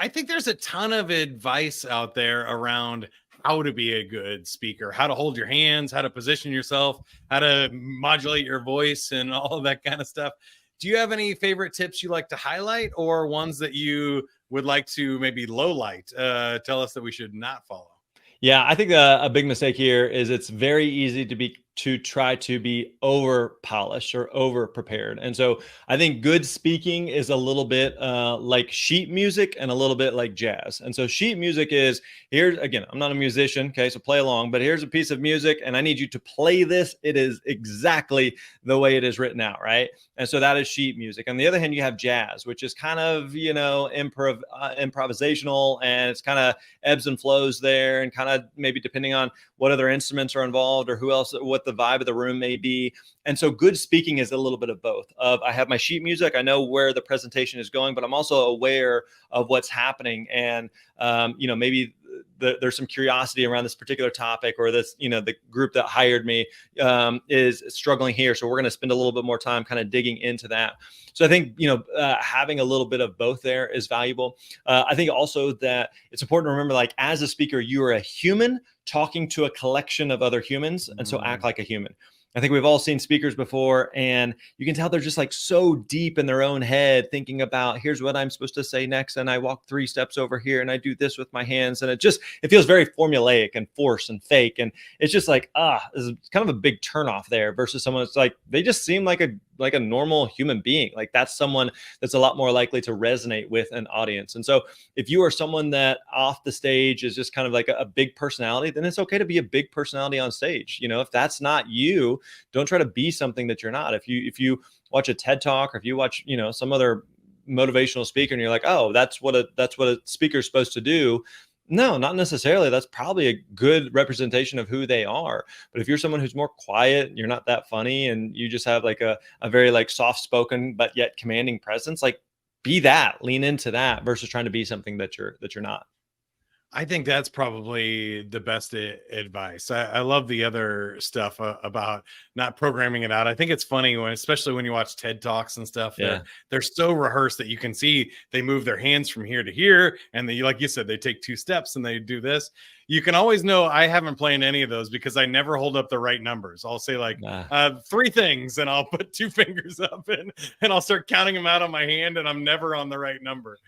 I think there's a ton of advice out there around how to be a good speaker, how to hold your hands, how to position yourself, how to modulate your voice, and all of that kind of stuff. Do you have any favorite tips you like to highlight, or ones that you would like to maybe low light? Tell us that we should not follow. Yeah, I think a big mistake here is it's very easy to try to be over polished or over prepared. And so I think good speaking is a little bit like sheet music and a little bit like jazz. And so sheet music is, here's, again, I'm not a musician, okay, so play along, but here's a piece of music and I need you to play this. It is exactly the way it is written out, right? And so that is sheet music. On the other hand, you have jazz, which is kind of, improvisational, and it's kind of ebbs and flows there, and kind of maybe depending on what other instruments are involved or who else, what the vibe of the room may be. And so good speaking is a little bit of both. I have my sheet music, I know where the presentation is going, but I'm also aware of what's happening. And, maybe there's some curiosity around this particular topic, or this, the group that hired me is struggling here. So we're going to spend a little bit more time kind of digging into that. So I think, having a little bit of both there is valuable. I think also that it's important to remember, like, as a speaker, you are a human talking to a collection of other humans. And so act like a human. I think we've all seen speakers before, and you can tell they're just like so deep in their own head, thinking about, here's what I'm supposed to say next. And I walk 3 steps over here and I do this with my hands. And it feels very formulaic and forced and fake. And it's just like, it's kind of a big turnoff there versus someone that's like, they just seem like a normal human being. Like, that's someone that's a lot more likely to resonate with an audience. And so if you are someone that off the stage is just kind of like a big personality, then it's okay to be a big personality on stage. If that's not you, don't try to be something that you're not. If you watch a TED Talk, or if you watch, some other motivational speaker and you're like, oh, that's what a speaker is supposed to do. No, not necessarily. That's probably a good representation of who they are. But if you're someone who's more quiet, you're not that funny, and you just have like a very like soft spoken but yet commanding presence, like, be that, lean into that versus trying to be something that you're not. I think that's probably the best advice. I love the other stuff about not programming it out. I think it's funny especially when you watch TED Talks and stuff. Yeah. They're so rehearsed that you can see they move their hands from here to here, and they, like you said, they take 2 steps and they do this. You can always know I haven't played any of those because I never hold up the right numbers. I'll say like 3 things, and I'll put 2 fingers up and I'll start counting them out on my hand, and I'm never on the right number.